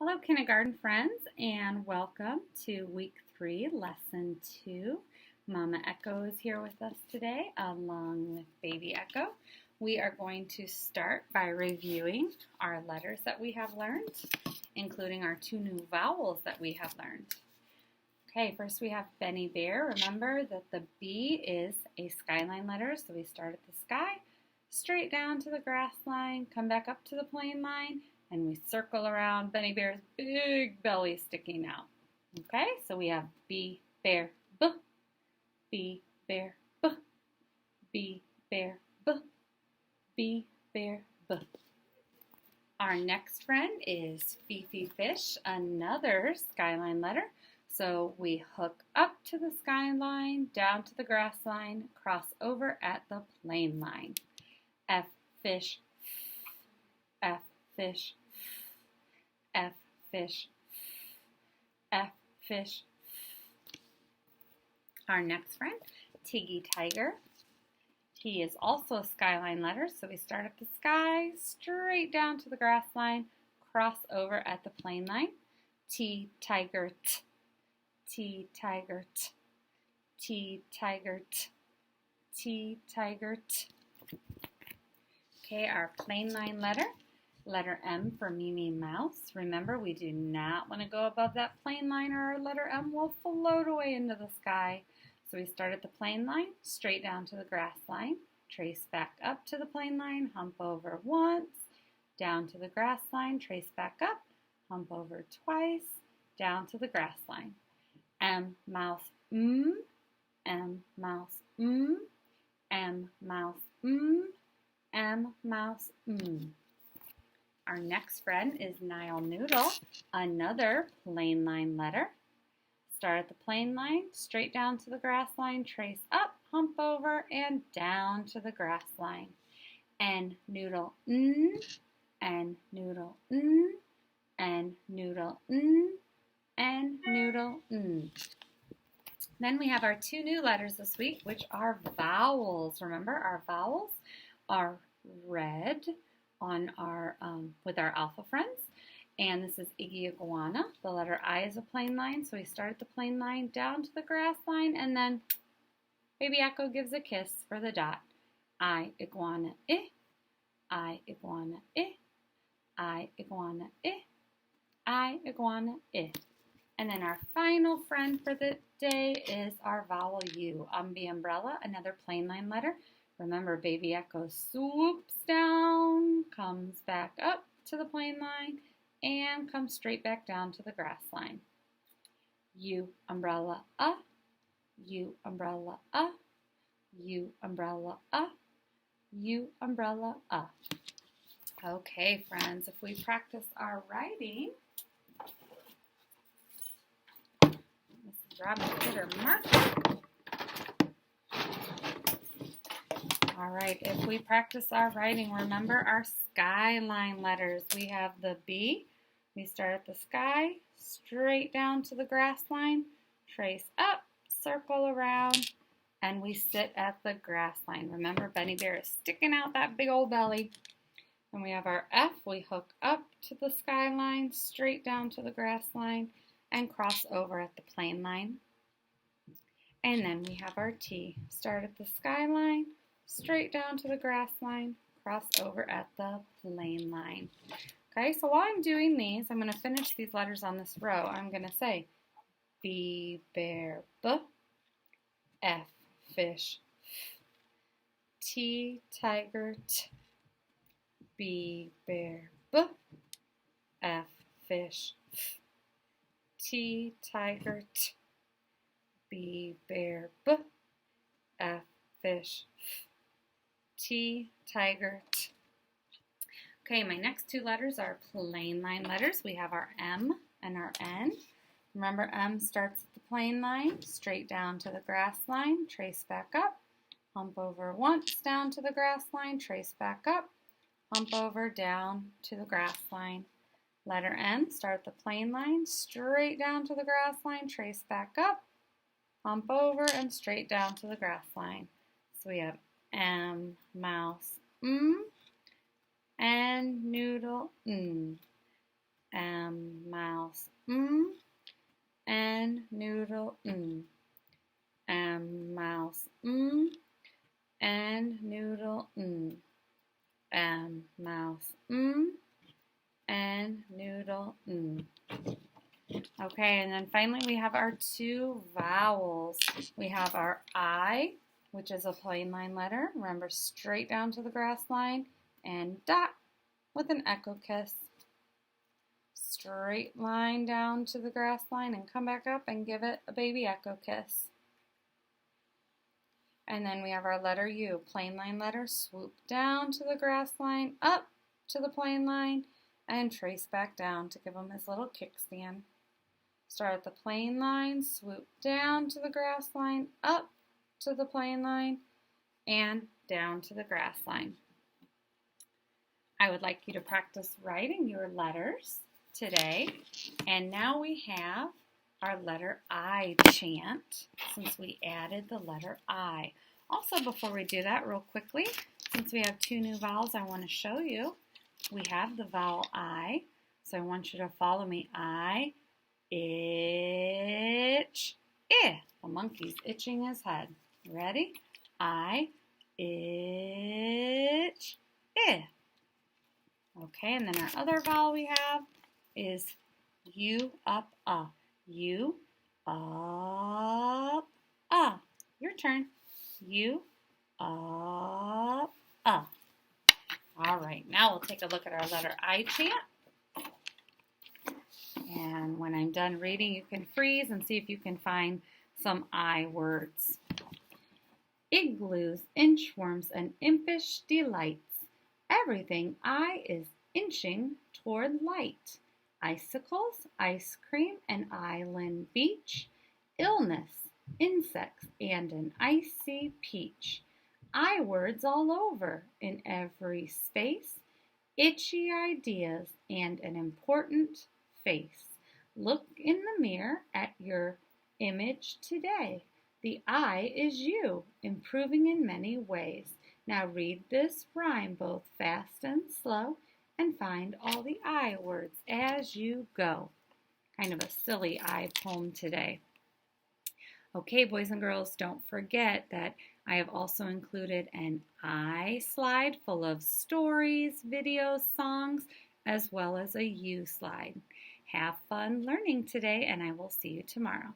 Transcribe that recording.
Hello, kindergarten friends, and welcome to week 3, lesson 2. Mama Echo is here with us today, along with baby Echo. We are going to start by reviewing our letters that we have learned, including our 2 new vowels that we have learned. Okay, first we have Benny Bear. Remember that the B is a skyline letter, so we start at the sky, straight down to the grass line, come back up to the plain line, and we circle around Benny Bear's big belly sticking out. Okay, so we have B, bear, B, B, bear, B, B, bear, B, B, bear, B. Our next friend is Fifi Fish, another skyline letter. So we hook up to the skyline, down to the grass line, cross over at the plain line. F, fish, F, fish, F, fish, F, fish. Our next friend, Tiggy Tiger. He is also a skyline letter, so we start at the sky, straight down to the grass line, cross over at the plain line. T, tiger, t, T, tiger, t, T, tiger, t, T, tiger, t. Okay, our plain line letter M for Mimi Mouse. Remember, we do not want to go above that plain line or our letter M will float away into the sky. So we start at the plain line, straight down to the grass line, trace back up to the plain line, hump over once, down to the grass line, trace back up, hump over twice, down to the grass line. M, mouse, M, mouse, M, mouse, M, mouse, Our next friend is Nile Noodle, another plain line letter. Start at the plain line, straight down to the grass line, trace up, hump over, and down to the grass line. N, noodle, N, noodle, N, noodle, N, noodle, Then we have our 2 new letters this week, which are vowels. Remember, our vowels are red on our with our alpha friends. And this is Iggy Iguana. The letter I is a plain line, so we start at the plain line, down to the grass line, and then baby Echo gives a kiss for the dot. I, iguana, I, iguana, I, iguana, I, iguana, And then our final friend for the day is our vowel U, umbrella, another plain line letter. Remember, baby Echo swoops down, comes back up to the plain line, and comes straight back down to the grass line. U, umbrella, U, umbrella, U, umbrella, U, umbrella, Okay, friends, if we practice our writing, Mrs. Robin did her marker. All right, if we practice our writing, remember our skyline letters. We have the B. We start at the sky, straight down to the grass line, trace up, circle around, and we sit at the grass line. Remember, Benny Bear is sticking out that big old belly. And we have our F. We hook up to the skyline, straight down to the grass line, and cross over at the plain line. And then we have our T. Start at the skyline, straight down to the grass line, cross over at the plain line. Okay, so while I'm doing these, I'm going to finish these letters on this row. I'm going to say B, bear, B, F, fish, T, tiger, T, B, bear, B, F, fish, T, tiger, T, B, bear, B, F, fish, T, tiger, T. Okay, my next 2 letters are plain line letters. We have our M and our N. Remember, M starts at the plain line, straight down to the grass line, trace back up, hump over once, down to the grass line, trace back up, hump over, down to the grass line. Letter N, start at the plain line, straight down to the grass line, trace back up, hump over, and straight down to the grass line. So we have M, mouse, and noodle, M, mouse, N, noodle, M, mouse, N, noodle, M, mouse, N, noodle, Okay, and then finally we have our two vowels. We have our I, which is a plain line letter. Remember, straight down to the grass line, and dot with an echo kiss. Straight line down to the grass line and come back up and give it a baby echo kiss. And then we have our letter U, plain line letter, swoop down to the grass line, up to the plain line, and trace back down to give him his little kickstand. Start at the plain line, swoop down to the grass line, up to the plain line, and down to the grass line. I would like you to practice writing your letters today. And now we have our letter I chant, since we added the letter I. Also, before we do that, real quickly, since we have two new vowels I want to show you, we have the vowel I. So I want you to follow me. I, itch, I. The monkey's itching his head. Ready? I, itch, I. Okay, and then our other vowel we have is U, up, U, up, Your turn. U, up, All right, now we'll take a look at our letter I chant. And when I'm done reading, you can freeze and see if you can find some I words. Igloos, inchworms, and impish delights. Everything I is inching toward light. Icicles, ice cream, an island beach. Illness, insects, and an icy peach. I words all over in every space. Itchy ideas and an important face. Look in the mirror at your image today. The I is you, improving in many ways. Now read this rhyme both fast and slow and find all the I words as you go. Kind of a silly I poem today. Okay, boys and girls, don't forget that I have also included an I slide full of stories, videos, songs, as well as a U slide. Have fun learning today, and I will see you tomorrow.